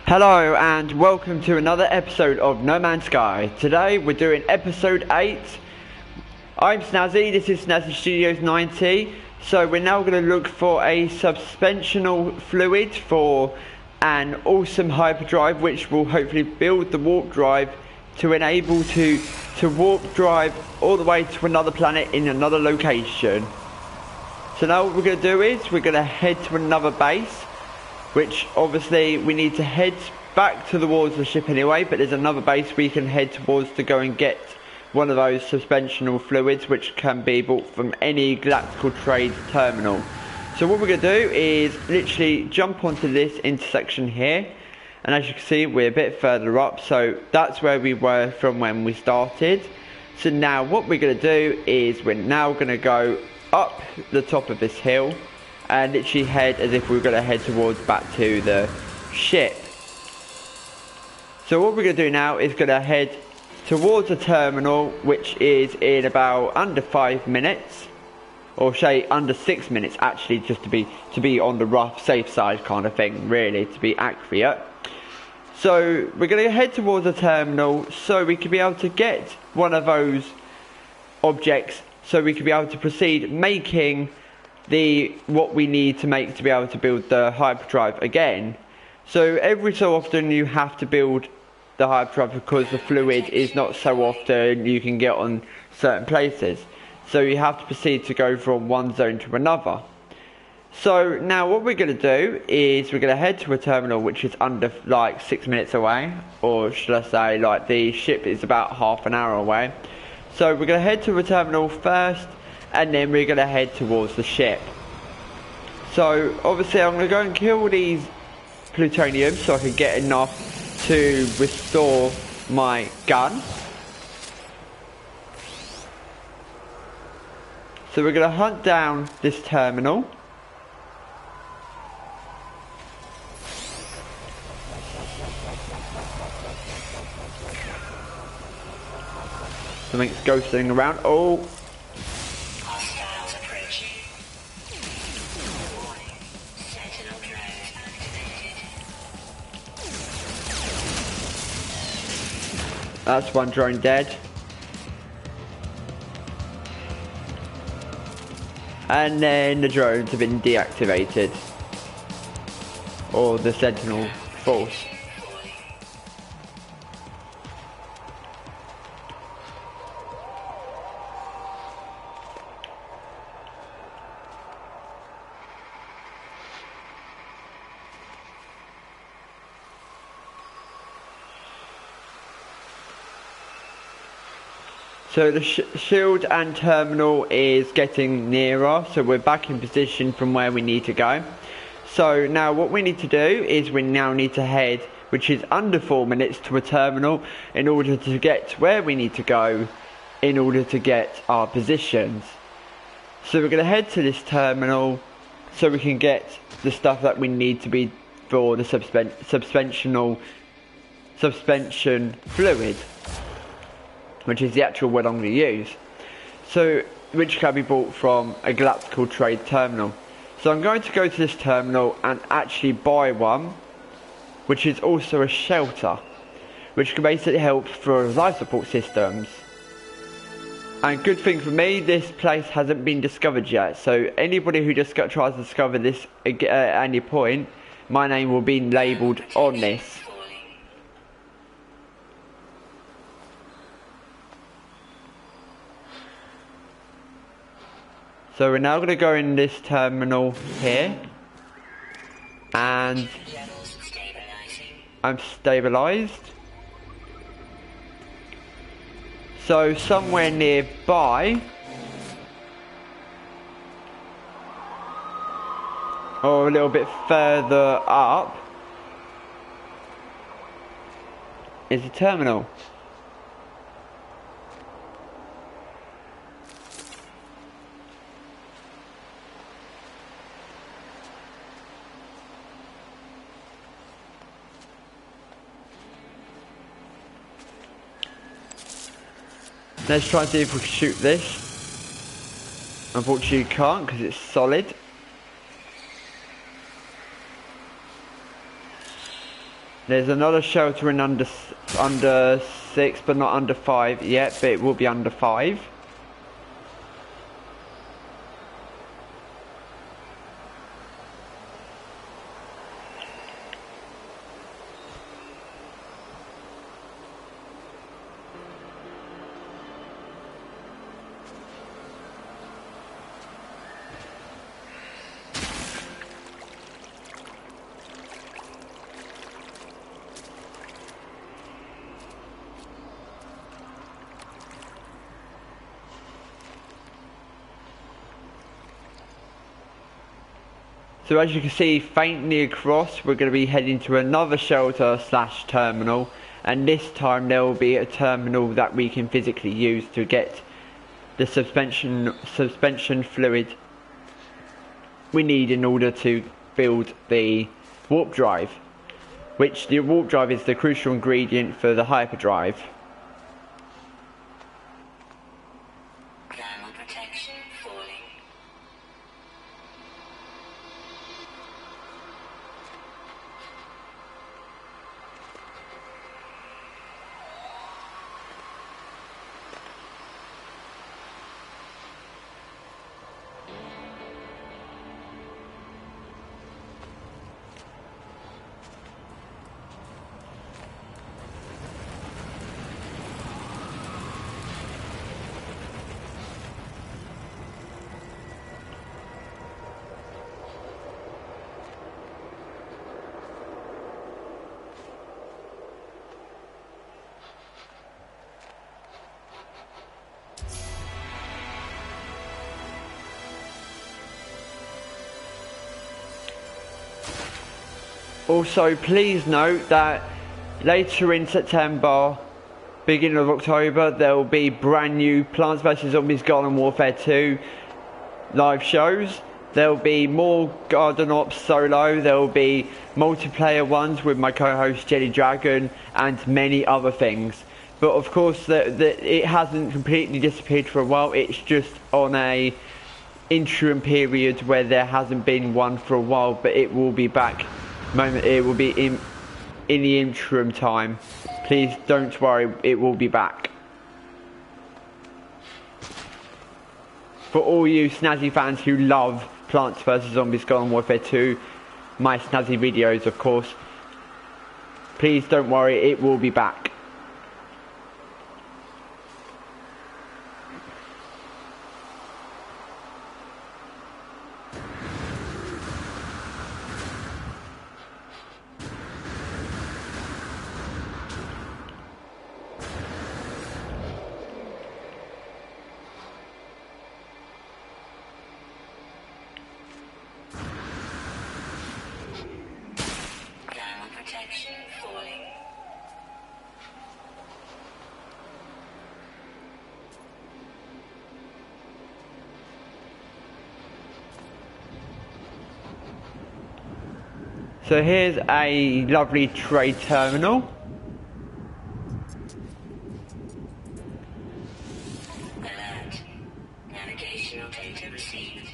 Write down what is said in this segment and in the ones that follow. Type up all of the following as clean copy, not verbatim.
Hello and welcome to another episode of No Man's Sky. Today we're doing episode 8. I'm Snazzy, this is Snazzy Studios 90. So we're now going to look for a suspensional fluid for an awesome hyperdrive which will hopefully build the warp drive to enable to warp drive all the way to another planet in another location. So now what we're going to do is we're going to head to another base, which obviously we need to head back towards the ship anyway, but there's another base we can head towards to go and get one of those suspensional fluids which can be bought from any Galactical Trade terminal. So what we're going to do is literally jump onto this intersection here, and as you can see we're a bit further up, so that's where we were from when we started. So now what we're going to do is we're now going to go up the top of this hill and literally head as if we were going to head towards back to the ship. So what we're going to do now is going to head towards the terminal, which is in about under 5 minutes, or say under 6 minutes actually, just to be on the rough safe side kind of thing, really, to be accurate. So we're going to head towards the terminal so we can be able to get one of those objects, so we can be able to proceed making what we need to make to be able to build the hyperdrive again. So every so often you have to build the hyperdrive because the fluid is not so often you can get on certain places. So you have to proceed to go from one zone to another. So now what we're going to do is we're going to head to a terminal which is under like 6 minutes away, or should I say like the ship is about half an hour away. So we're going to head to a terminal first, and then we're going to head towards the ship. So obviously I'm going to go and kill these plutonium so I can get enough to restore my gun. So we're going to hunt down this terminal. Something's ghosting around. Oh! That's one drone dead. And then the drones have been deactivated. Or the Sentinel Force. So the shield and terminal is getting nearer, so we're back in position from where we need to go. So now what we need to do is we now need to head, which is under 4 minutes, to a terminal in order to get where we need to go in order to get our positions. So we're going to head to this terminal so we can get the stuff that we need to be for the suspension fluid, which is the actual word I'm going to use. So, which can be bought from a Galactical Trade terminal. So I'm going to go to this terminal and actually buy one, which is also a shelter, which can basically help for life support systems. And good thing for me, this place hasn't been discovered yet. So anybody who just tries to discover this at any point, my name will be labelled on this. So we're now going to go in this terminal here, and I'm stabilised. So somewhere nearby, or a little bit further up, is a terminal. Let's try and see if we can shoot this. Unfortunately you can't because it's solid. There's another shelter in under 6, but not under 5 yet, but it will be under 5. So as you can see faintly across, we're going to be heading to another shelter slash terminal, and this time there will be a terminal that we can physically use to get the suspension fluid we need in order to build the warp drive, which the warp drive is the crucial ingredient for the hyperdrive. Also, please note that later in September, beginning of October, there will be brand new Plants vs Zombies Garden Warfare 2 live shows. There will be more Garden Ops solo, there will be multiplayer ones with my co-host Jelly Dragon, and many other things. But of course, it hasn't completely disappeared for a while. It's just on a interim period where there hasn't been one for a while, but it will be back. It will be in the interim time. Please don't worry, it will be back. For all you snazzy fans who love Plants vs Zombies Garden Warfare 2, my snazzy videos of course, please don't worry, it will be back. So here's a lovely trade terminal. Alert. Navigational data received.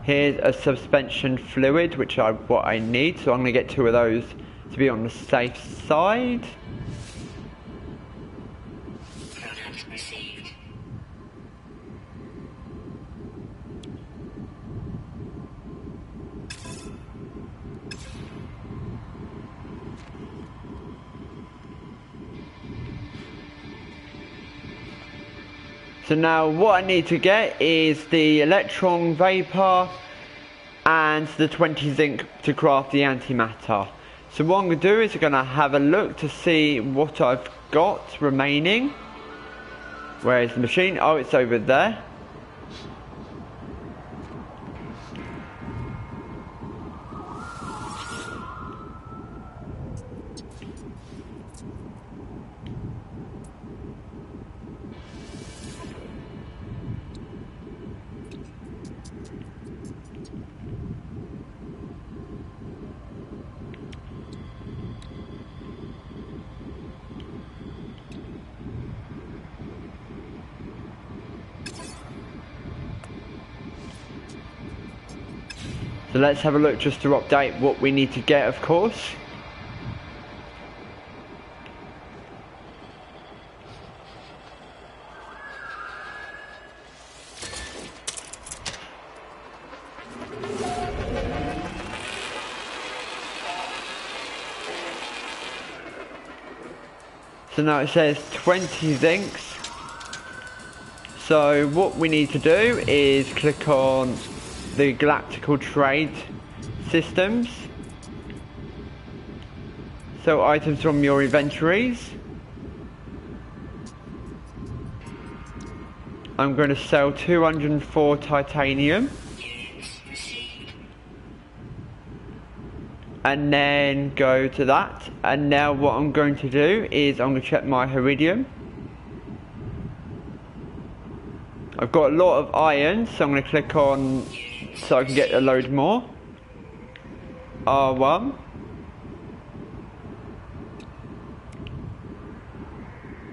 Here's a suspension fluid, which what I need, so I'm going to get 2 of those to be on the safe side. Product received. So now what I need to get is the electron vapor and the 20 zinc to craft the antimatter. So what I'm going to do is I'm going to have a look to see what I've got remaining. Where is the machine? Oh, it's over there. So let's have a look just to update what we need to get, of course. So now it says 20 zincs. So what we need to do is click on the Galactical Trade Systems. So items from your inventories. I'm going to sell 204 titanium. Units received. And then go to that. And now what I'm going to do is I'm going to check my Iridium. I've got a lot of iron, so I'm going to click on so I can get a load more. R1.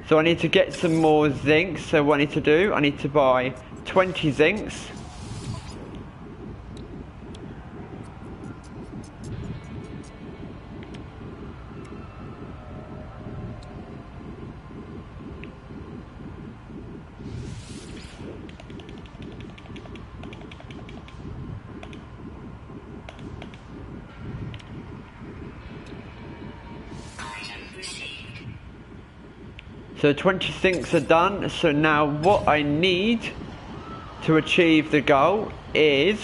So I need to get some more zinc, so what I need to do, I need to buy 20 zincs. So 20 zincs are done, so now what I need to achieve the goal is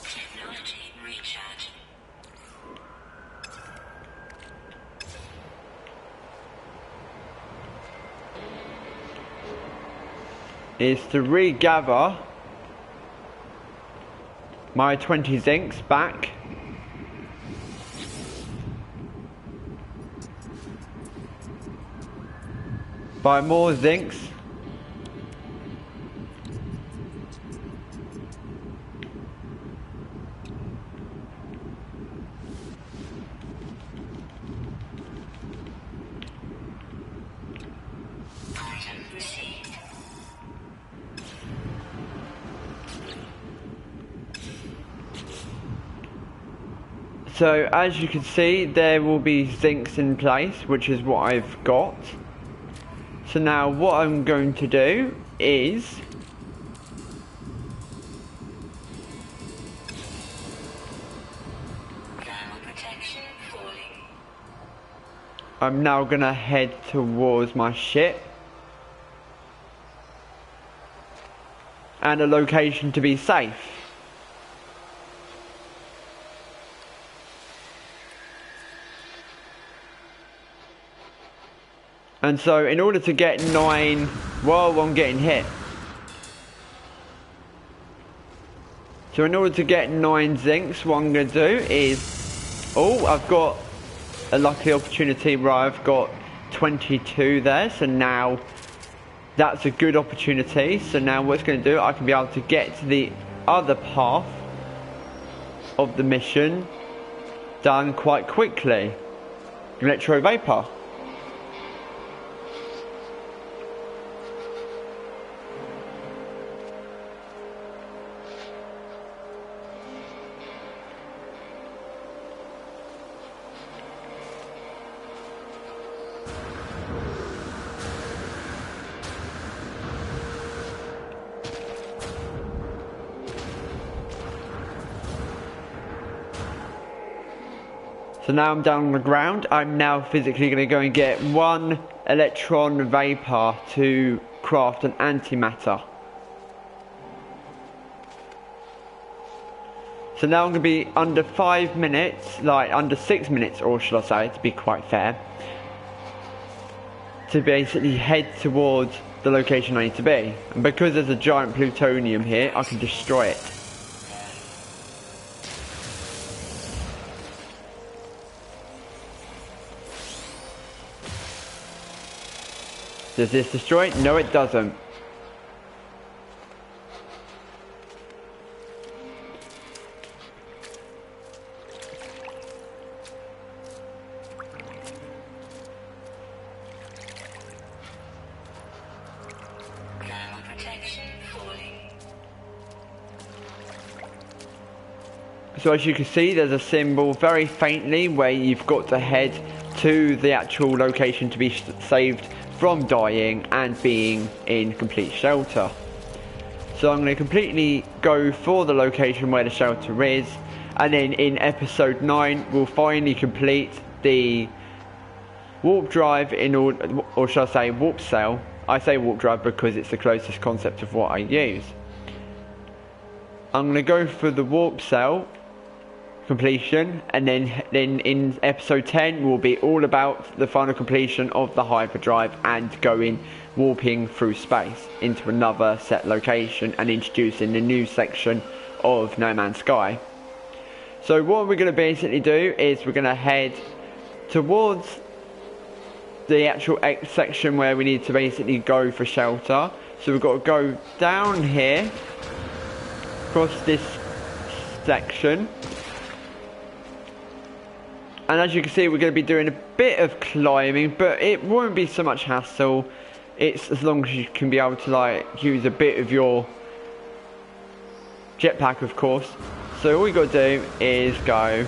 Technology recharge. to regather my 20 zincs back. Buy more zincs. Item received. So as you can see, there will be zincs in place, which is what I've got. So now what I'm going to do is Thermal protection falling. I'm now going to head towards my ship and a location to be safe. And so in order to get 9, whoa, I'm getting hit. So in order to get 9 zincs, what I'm going to do is, oh, I've got a lucky opportunity where I've got 22 there. So now that's a good opportunity. So now what it's going to do, I can be able to get to the other path of the mission done quite quickly. Electro Vapor. So now I'm down on the ground. I'm now physically going to go and get 1 electron vapor to craft an antimatter. So now I'm going to be under 5 minutes, like under 6 minutes, or shall I say, to be quite fair, to basically head towards the location I need to be. And because there's a giant plutonium here, I can destroy it. Does this destroy it? No, it doesn't. So as you can see, there's a symbol very faintly where you've got to head to the actual location to be saved from dying and being in complete shelter. So I'm going to completely go for the location where the shelter is, and then in episode 9 we'll finally complete the warp drive in order, or shall I say warp cell. I say warp drive because it's the closest concept of what I use. I'm going to go for the warp cell completion, and then in episode 10 will be all about the final completion of the hyperdrive and going warping through space into another set location and introducing the new section of No Man's Sky. So what we're going to basically do is we're going to head towards the actual section where we need to basically go for shelter. So we've got to go down here across this section, and as you can see we're going to be doing a bit of climbing, but it won't be so much hassle. It's as long as you can be able to like use a bit of your jetpack, of course. So all we got to do is go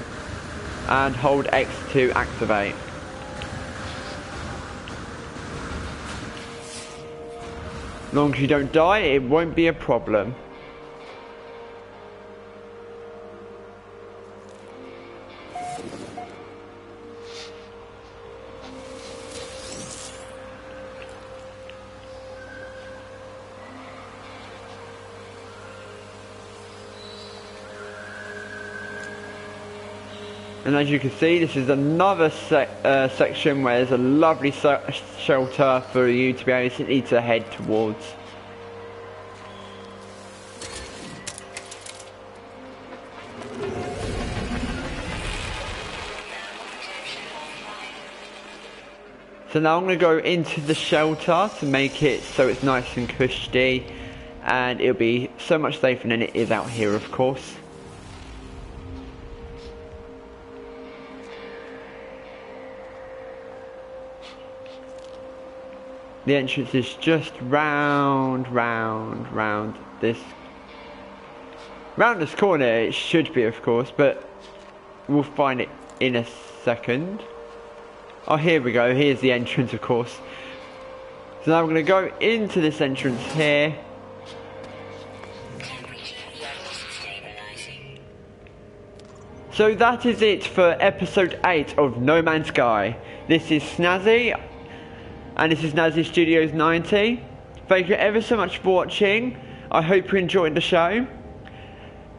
and hold X to activate. As long as you don't die, it won't be a problem. And as you can see, this is another section where there's a lovely shelter for you to be able to head towards. So now I'm going to go into the shelter to make it so it's nice and cushy, and it'll be so much safer than it is out here, of course. The entrance is just round this corner. It should be, of course, but we'll find it in a second. Oh, here we go. Here's the entrance, of course. So now we're going to go into this entrance here. So that is it for episode 8 of No Man's Sky. This is Snazzy, and this is Snazzy Studios 90. Thank you ever so much for watching. I hope you enjoyed the show.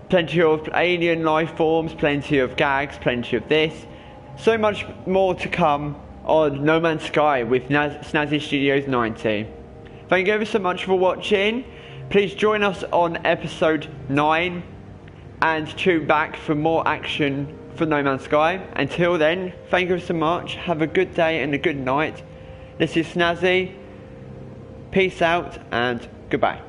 Plenty of alien life forms, plenty of gags, plenty of this. So much more to come on No Man's Sky with Snazzy Studios 90. Thank you ever so much for watching. Please join us on episode 9 and tune back for more action for No Man's Sky. Until then, thank you so much. Have a good day and a good night. This is Snazzy. Peace out and goodbye.